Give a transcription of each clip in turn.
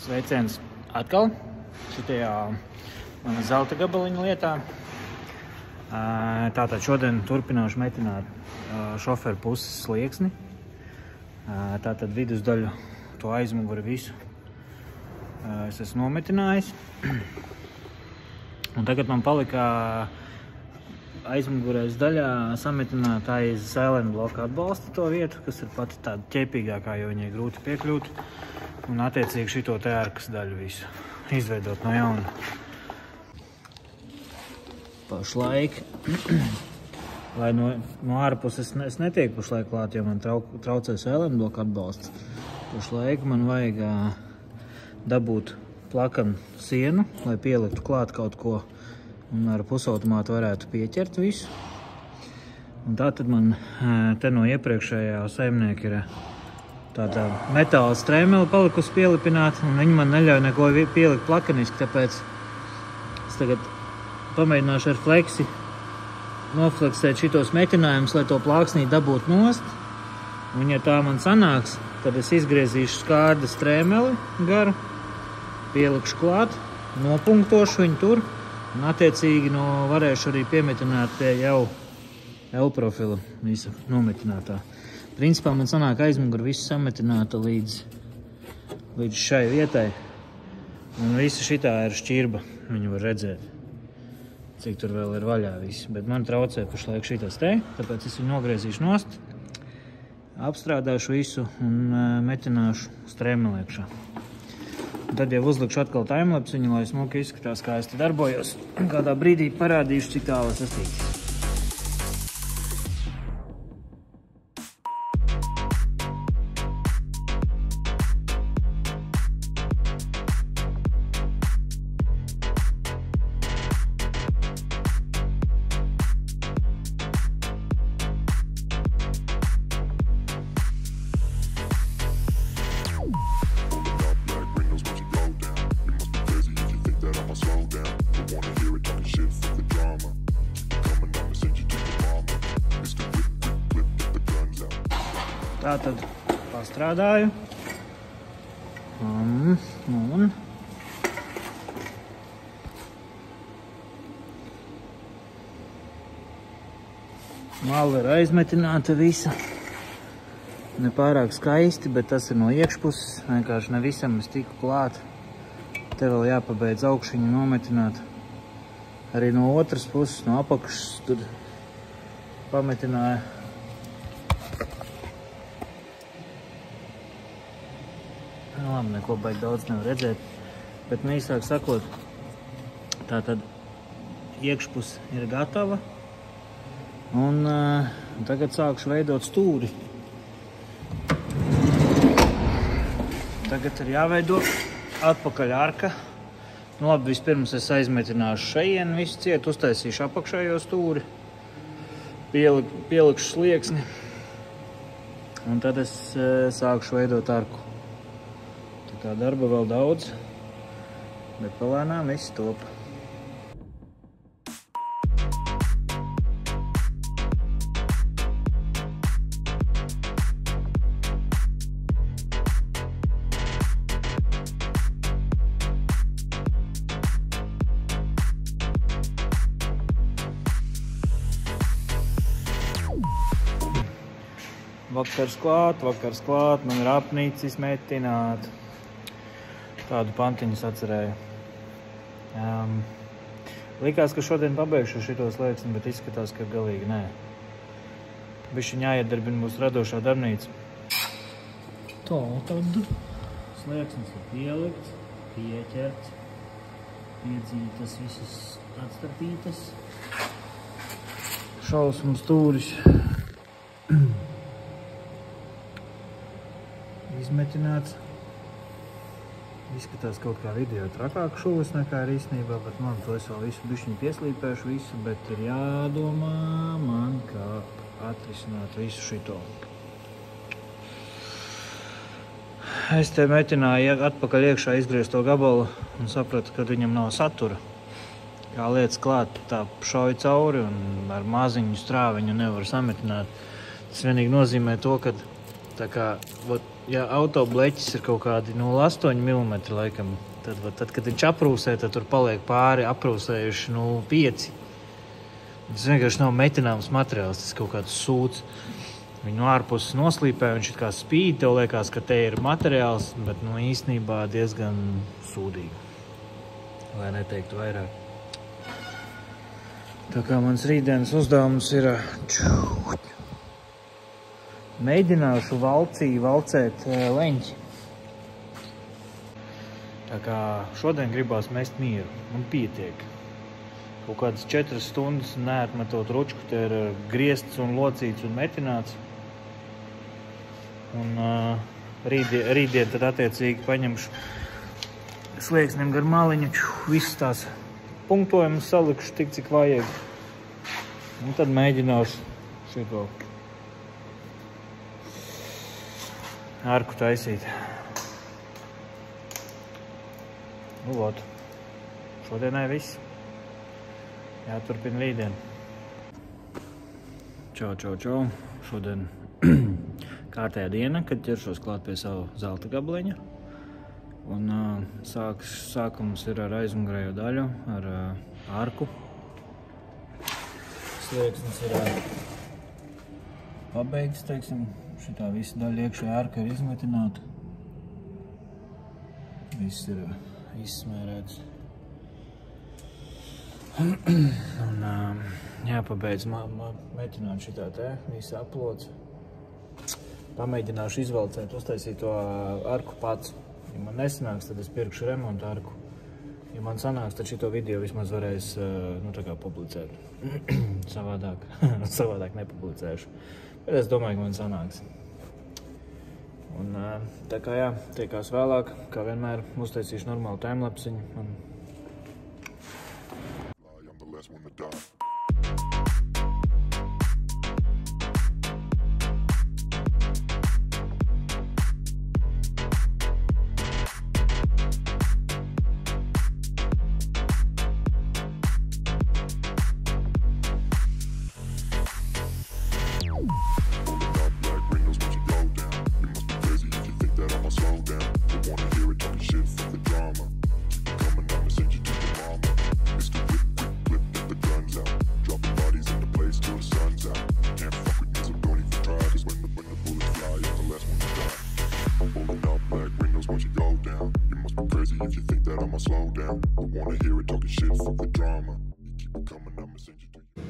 Sveiciens atkal šitajā mana zelta gabaliņa lietā. Tātad šodien turpināšu metināt šoferu puses slieksni. Tātad vidusdaļu, to aizmuguri visu es esmu nometinājis. Un tagad man palika aizmugurēs daļā sametināt aiz sēlēna bloka atbalsta to vietu, kas ir pati tāda ķēpīgākā, jo viņai grūti piekļūt. Un attiecīgi šito te ārkas daļu visu izveidot no jauna. Pašlaik, lai no ārpuses es netieku pašlaik klāt, jo man traucē sēlēna bloka atbalsts. Pašlaik man vajag dabūt plakanu sienu, lai pieliktu klāt kaut ko un ar pusautomātu varētu pieķert visu. Un tā tad man te no iepriekšējā saimnieka ir tāda metāla strēmele palikusi pielipināta, un viņi man neļauj neko pielikt plakaniski, tāpēc es tagad pamēģināšu ar fleksi nofleksēt šitos metinājumus, lai to plāksnī dabūtu nost. Un ja tā man sanāks, tad es izgriezīšu skārda strēmeli garu, pielikšu klāt, nopunktošu viņu tur, un attiecīgi varēšu arī piemetināt pie jau L-profila visa nometinātā. Principā man sanāk aizmuguri visu sametināta līdz šai vietai. Un visa šitā ir šķirba, viņu var redzēt, cik tur vēl ir vaļā viss. Bet man traucē pašlaik šitas te, tāpēc es viņu nogriezīšu nost, apstrādāšu visu un metināšu strēmeli iekšā. Un tad jau uzlikšu atkal timelapsiņu, lai smuki izskatās, kā es te darbojos. Kādā brīdī parādīšu, cik tālu es esmu ticis. Tātad pastrādāju. Un mala ir aizmetināta visa. Nepārāk skaisti, bet tas ir no iekšpuses. Vienkārši ne visam es tiku klāt. Te vēl jāpabeidz augšiņu nometināt. Arī no otras puses, no apakšas tur pametināja. Labi, neko baigi daudz nevar redzēt, bet īsāk sakot, tātad iekšpus ir gatava, un tagad sākšu veidot stūri. Tagad ir jāveido atpakaļ arka. Labi, vispirms es aizmetināšu šajien visu ciet, uztaisīšu apakšējo stūri, pielikšu slieksni, un tad es sākšu veidot arku. Tā darba vēl daudz, bet palēnām viss top. Vakars klāt, man ir apnīcis metināt. Tādu pantiņu atcerēju. Likās, ka šodien pabeigšu šitos slieksni, bet izskatās, ka galīgi nē. Bišķiņ jāiedarbina mūsu radošā darbnīca. Tā tad slieksnis ir pielikts, pieķerts, piedzītas visas atstatītas. Šausmu stūris. Izmetināts. Izskatās kaut kā video trakāk šūvis nekā ir īstenībā, bet man to es vēl visu bišķiņu pieslīpēšu visu, bet ir jādomā man, kā atrisināt visu šito. Es te metināju atpakaļ iekšā izgriezto gabalu un sapratu, ka viņam nav satura. Kā lietas klāt, tā šauj cauri un ar maziņu strāviņu nevar sametināt. Tas vienīgi nozīmē to, ka Tā kā, ja auto bleķis ir kaut kādi 0,8 mm laikam, tad, kad viņš aprūsē, tad tur paliek pāri aprūsējuši 0,5. Tas vienkārši nav metināms materiāls, tas kaut kāds sūds. Viņu no ārpuses noslīpē, viņš it kā spīd, tev liekas, ka te ir materiāls, bet īstenībā diezgan sūdīgi. Lai neteiktu vairāk. Tā kā mans rītdienas uzdevums ir mēģināšu valcēt leņķi. Tā kā šodien gribās mest mieru, man pietiek. Kaut kādas 4 stundas neatmetot ručku, te ir griezts un locīts un metināts. Un rītdien tad attiecīgi paņemšu slieksnim gar maliņu, visas tās punktojumus salikšu tik, cik vajag. Un tad mēģināšu šito ārku taisīt. Nu, vot. Šodienai viss. Jāturpina rītdien. Čau. Šodien kārtējā diena, kad ķeršos klāt pie savu zelta gabaliņa. Un sākums ir ar aizmugurējo daļu, ar ārku. Slieksnis ir pabeigts, teiksim. Šitā visa daļa iekšējā ārka ir izmetināta. Viss ir izsmērēts. Un jāpabeidz metināt šitā te, visa aplods. Pamēģināšu izvalcēt, uztaisīt to arku pats. Ja man nesanāks, tad es pirkšu remontu arku. Ja man sanāks, tad šito video vismaz varēs, tā kā publicēt. Savādāk nepublicēšu. Bet es domāju, ka man sanāks. Un tā kā jā, tiekās vēlāk, kā vienmēr uztaisīšu normālu timelapsiņu. If you think that I'ma slow down, I wanna hear it talking shit, fuck the drama. You keep it coming, I'ma send you to you.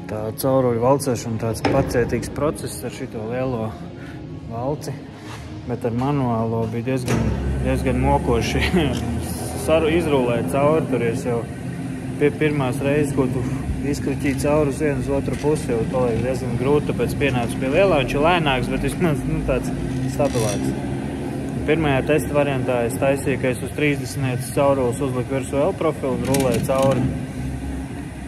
Tā cauruļu valcēšana tāds pacietīgs process ar šito lielo valci, bet ar manuālo bija diezgan mokoši izrūlēt cauri. Tur jau pie pirmās reizes, ko tu izkriķīji cauri uz vienu uz otru pusi, jau paliek diezgan grūti, tāpēc pienācu pie lielā. Viņš ir lēnāks, bet vismaz tāds stabilāks. Pirmajā testa variantā es taisīju, ka es uz 30 caurules uzliku virsū L profilu un rulēju cauri.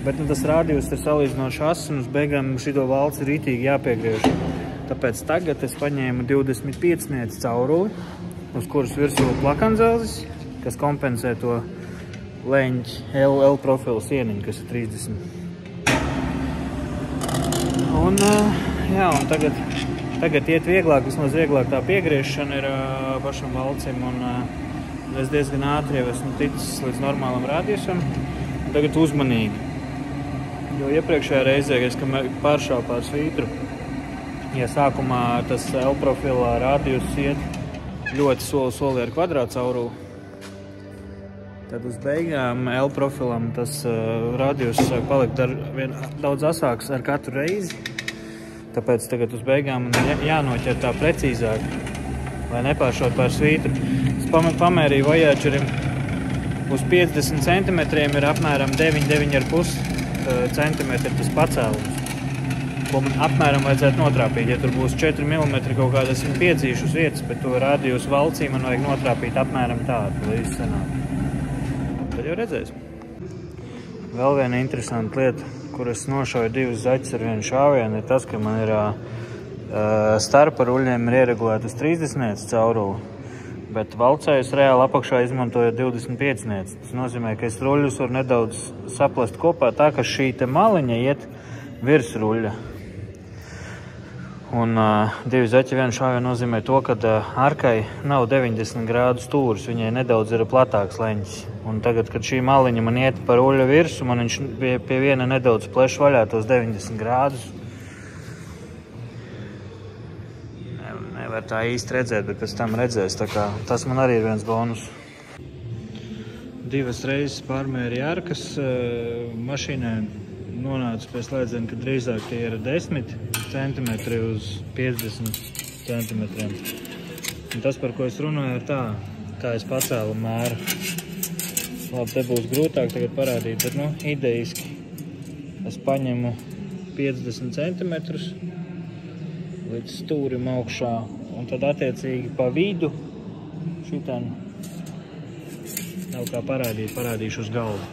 Bet tas rādījums ir salīdzinoši asins, un uz beigām šito valci rītīgi jāpiegriež. Tāpēc tagad es paņēmu 25 cauruli, uz kuras virsū plakanzelzis, kas kompensē to leņķi L profilu sieniņu, kas ir 30. Un tagad iet vieglāk, vismaz vieglāk tā piegriešana ir pašam valcim, un es diezgan ātri jau esmu ticis līdz normālam rādījusam. Tagad uzmanīgi. Jo iepriekšējā reizē, kad pāršāvu pār svītru, ja sākumā tas L profilā rādījus iet ļoti soli ar kvadrātu cauruli, tad uz beigām L profilam tas rādījus sāk palikt daudz asāks ar katru reizi. Tāpēc tagad uz beigām jānoķer tā precīzāk, lai nepāršaut pār svītru. Es pamērīju vajāčerim uz 50 cm ir apmēram 9,5 centimetri tas pacēlums, ko man apmēram vajadzētu notrāpīt. Ja tur būs 4 mm kaut kāda, esmu piedzīšu uz vietas, bet to rādījus valcī man vajag notrāpīt apmēram tādu, lai izsanāk. Tad jau redzēs. Vēl viena interesanta lieta, kur es nošauju 2 zaķus ar vienu šāvienu, ir tas, ka man ir starpa ruļļiem ir ieregulēta uz 30 cauruli, bet valcējus reāli apakšā izmantoju 25. Tas nozīmē, ka es ruļļus varu nedaudz saplast kopā tā, ka šī te maliņa iet virs ruļļa. Un 2 zaķi vienu šāvienu nozīmē to, ka arkai nav 90 grādu stūris, viņai nedaudz ir platāks leņķis. Un tagad, kad šī maliņa man iet par ruļļa virsu, man viņš pie viena nedaudz pleš vaļā tos 90 grādus. Nevar tā īsti redzēt, bet pēc tam redzēs. Tā kā tas man arī ir viens bonus. 2 reizes pārmēri arkas mašīnai. Nonāca pie slēdziena, ka drīzāk tie ir 10 centimetri uz 50 centimetriem. Un tas, par ko es runāju, ir tā, kā es pacēlu mēru. Labi, te būs grūtāk tagad parādīt, bet, idejiski es paņemu 50 centimetrus līdz stūrim augšā, un tad attiecīgi pa vidu šitan nav kā parādīšu uz galvu.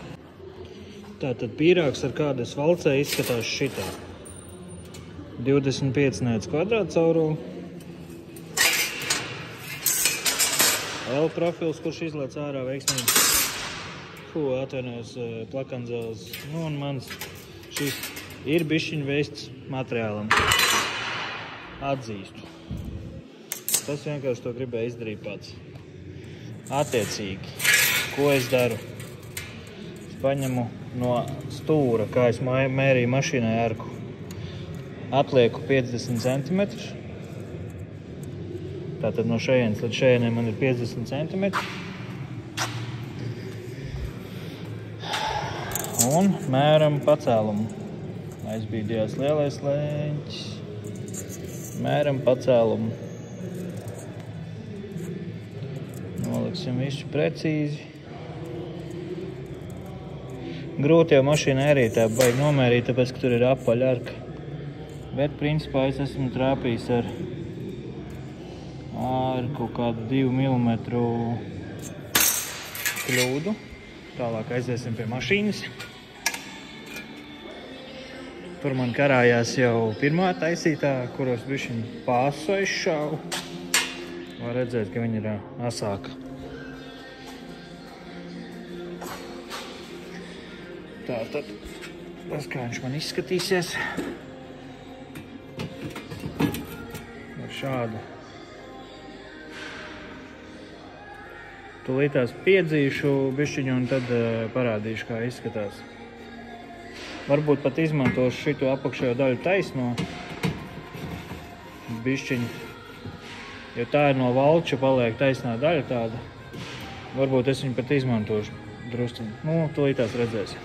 Tātad pīrāgs, ar kādu es valcēju, izskatās šitā. 25 kvadrāta cauruli. L profils, kurš izlēc ārā veiksmīgi. Atvainojos plakanzēls. Un mans šis ir bišķiņ veists materiālam. Atzīstu. Tas vienkārši to gribēju izdarīt pats. Attiecīgi, ko es daru? Paņemu no stūra, kā es mērīju mašīnai arku. Atlieku 50 cm. Tātad no šejienes līdz šejienei man ir 50 cm. Un mēram pacēlumu. Aizbīdījās lielais leņķis. Mēram pacēlumu. Noliksim visu precīzi. Grūti jau mašīnai arī tā baigi nomērīt, tāpēc, ka tur ir apaļa arka. Bet, principā, es esmu trāpījis ar kaut kādu 2 mm kļūdu. Tālāk aiziesim pie mašīnas. Tur man karājās jau pirmā taisītā, kuros bišķiņ pāsu aizšāvu. Var redzēt, ka viņa ir asāka. Tātad, tas kā viņš man izskatīsies. Ar šādu. Tūlītās piedzīšu bišķiņu un tad parādīšu, kā izskatās. Varbūt pat izmantošu šitu apakšējo daļu taisno bišķiņu. Jo tā ir no valča paliek taisnā daļa tāda. Varbūt es viņu pat izmantošu drusciņu. Tūlītās redzēs.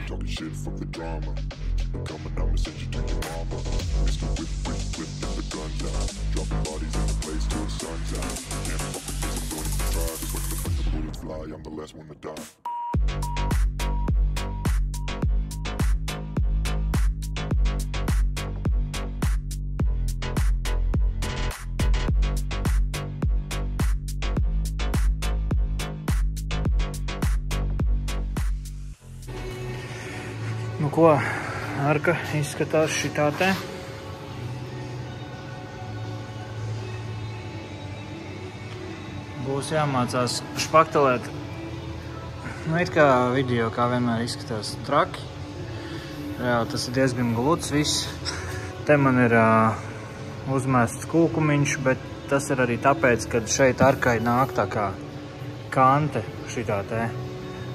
Talking shit from the drama. Coming, I'ma send you to your mama. Mr. Whip, let the gun down. Dropping bodies in the place till the sun's out. Can't fuck with this, I'm going to try. Cause when the bullets fly, I'm the last one to die. Ko arka izskatās šitā te. Būs jāmācās špaktelēt. It kā video, kā vienmēr izskatās traki. Reāli tas ir diezgan gluds viss. Te man ir uzmests kūkumiņš, bet tas ir arī tāpēc, ka šeit arkai nāk tā kā kante šitā te.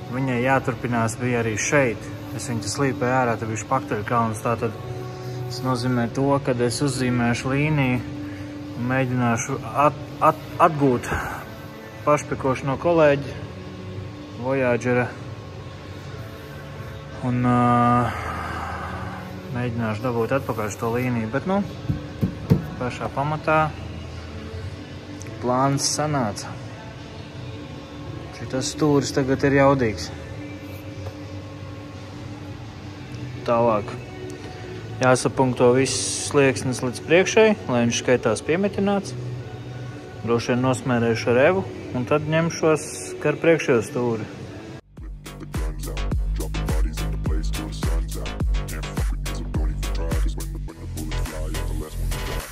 Viņai jāturpinās bija arī šeit. Es viņu slīpēju ārā, te bija špakteļkalns. Tātad tas nozīmē to, ka es uzzīmēšu līniju un mēģināšu atgūt pašpikošu no kolēģa Voyagera un mēģināšu dabūt atpakaļ šo līniju. Bet, pašā pamatā plāns sanāca. Šitas stūris tagad ir jaudīgs. Tālāk jāsapunkto viss slieksnis līdz priekšai, lai viņš skaitās piemetināts. Droši vien nosmērēšu ar evu. Un tad ņemšos ar priekšējo stūri. The guns out, dropping bodies in the place till the sun's out. Can't fuck with me, so don't even try, 'cause when the bullets fly, you're the last one to die.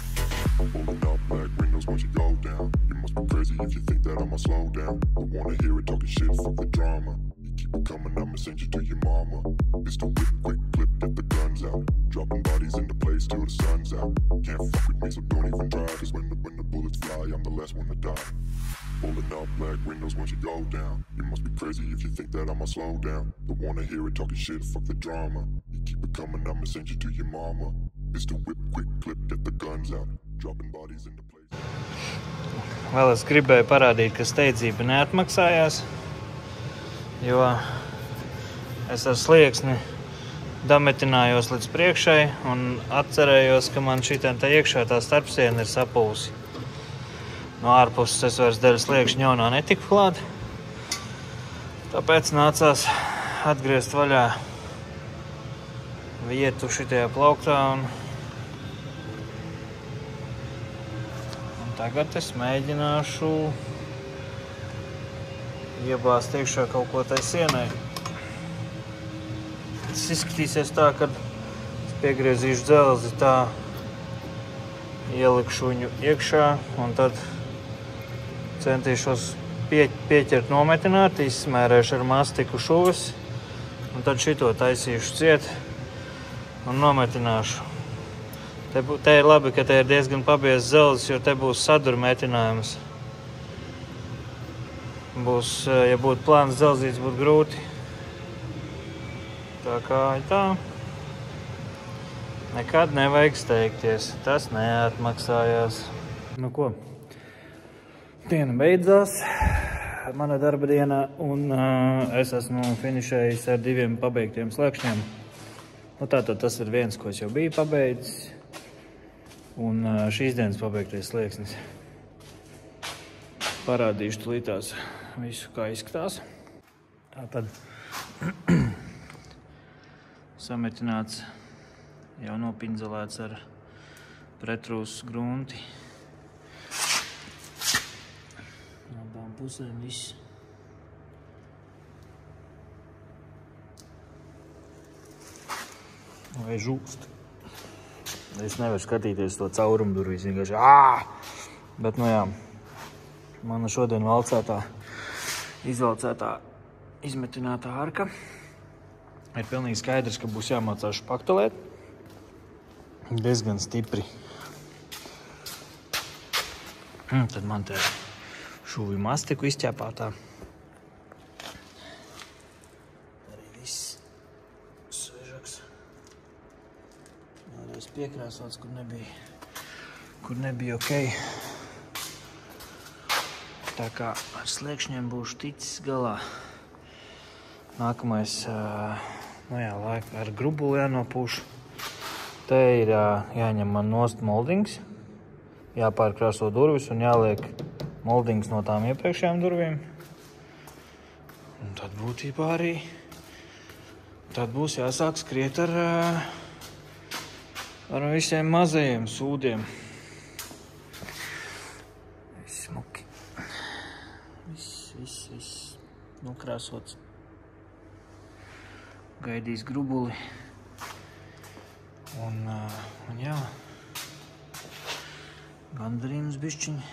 Pulling up black windows once you go down. You must be crazy if you think that I'ma slow down. I wanna hear it talking shit, fuck the drama. You keep it coming, I'ma send you to your mama. Pistol whip, quick clip, get the guns out. Dropping bodies in the place till the sun's out. Can't fuck with me, so don't even try, 'cause when the bullets fly, I'm the last one to die. Pulling up black windows once you go down. You must be crazy if you think that I'ma slow down. Don't wanna hear it talking shit, fuck the drama. You keep it coming, I'ma send you to your mama. Pistol whip, quick clip, get the guns out. Dropping bodies in the place. Vēl es gribēju parādīt, ka steidzība neatmaksājās, jo es ar slieksni dametinājos līdz priekšai un atcerējos, ka man šitien te iekšā tā starpsiena ir sapūsi. No ārpuses es vairs dēļ sliekšņa jaunā netiku klāt, tāpēc nācās atgriezt vaļā vietu šitajā plauktā un tagad es mēģināšu iebāzt iekšā kaut ko tai sienai. Tas izskatīsies tā, kad es piegriezīšu dzelzi tā, ielikšu viņu iekšā un tad centīšos pieķert nometināt, izsmērēšu ar mastiku šuvis un tad šito taisīšu ciet un nometināšu. Te ir labi, ka te ir diezgan pabiezs zelzis, jo te būs sadurmetinājums. Būs, ja būtu plāns zelzīts, būtu grūti. Tā kā tā. Nekad nevajag steigties. Tas neatmaksājās. Nu ko? Diena beidzās. Mana darba diena un es esmu finišējis ar 2 pabeigtiem slēkšņiem. Nu tātad tas ir viens, ko es jau biju pabeidzis. Un šīs dienas pabeigtais slieksnis. Parādīšu tulītās visu, kā izskatās. Tātad sametināts, jau nopinzelēts ar pretrūs grunti. No abām pusēm viss. Vai žūst. Es nevaru skatīties to caurumu durvīs, vienkārši Bet, nu jā, mana šodien izvalcētā, izmetinātā arka. Ir pilnīgi skaidrs, ka būs jāmācās špaktelēt. Diezgan stipri. Tad man te šūvi mastiku izķēpātā. Arī viss svežaks. Vēlreiz piekrāsots, kur nebija ok. Tā kā ar sliekšņiem būšu ticis galā. Nākamais, ar grubuli jānopūš. Te ir jāņem man nost moldings, jāpārkrāso durvis un jāliek moldings no tām iepriekšējām durvīm. Un tad būtībā arī tad būs jāsāk skriet ar visiem mazajiem sūdiem. Viss smuki. Viss nokrāsots. Gaidīs grubuli. Un jā, gandarījums bišķiņi.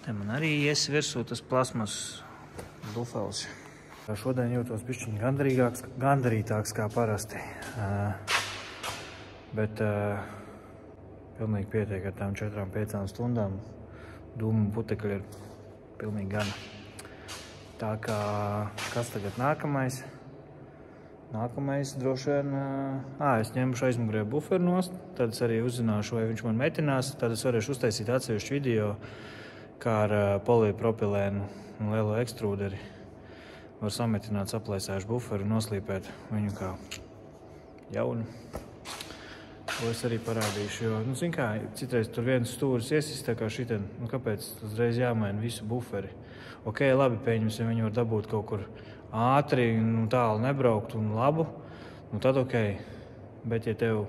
Te man arī ies virsū tas plasmas dufels. Šodien jūtos bišķiņi gandarītāks kā parasti. Bet pilnīgi pietiek ar tām 4-5 stundām. Dūmu putekļi ir pilnīgi gana. Tā kā, kas tagad nākamais? Nākamais droši vien, es ņemšu aizmugurē buferu nost, tad es arī uzzināšu, vai viņš man metinās, tad es varēšu uztaisīt atsevišķu video, kā ar polipropilēnu un lielo ekstrūderi var sametināt saplēsējušu buferu un noslīpēt viņu kā jaunu. To es arī parādīšu, jo, zin kā, citreiz tur viens stūris iesist, tā kā šitien, kāpēc uzreiz jāmaina visu buferi? Ok, labi, pieņemsim, viņi var dabūt kaut kur ātri, tālu nebraukt un labu, tad ok. Bet, ja tev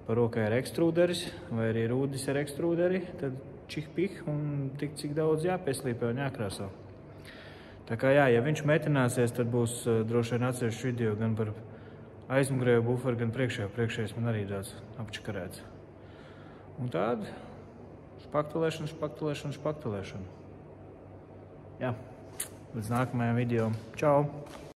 par rokai ir ekstrūderis vai arī rūdis ar ekstrūderi, tad čih-pih un tik cik daudz jāpieslīpē un jākrāsā. Tā kā jā, ja viņš metināsies, tad būs droši vien atsevišķi video gan par aizmugurējo buferu, gan priekšējais man arī tāds apčakarēts. Un tāda špaktelēšana. Jā, līdz nākamajam video. Čau!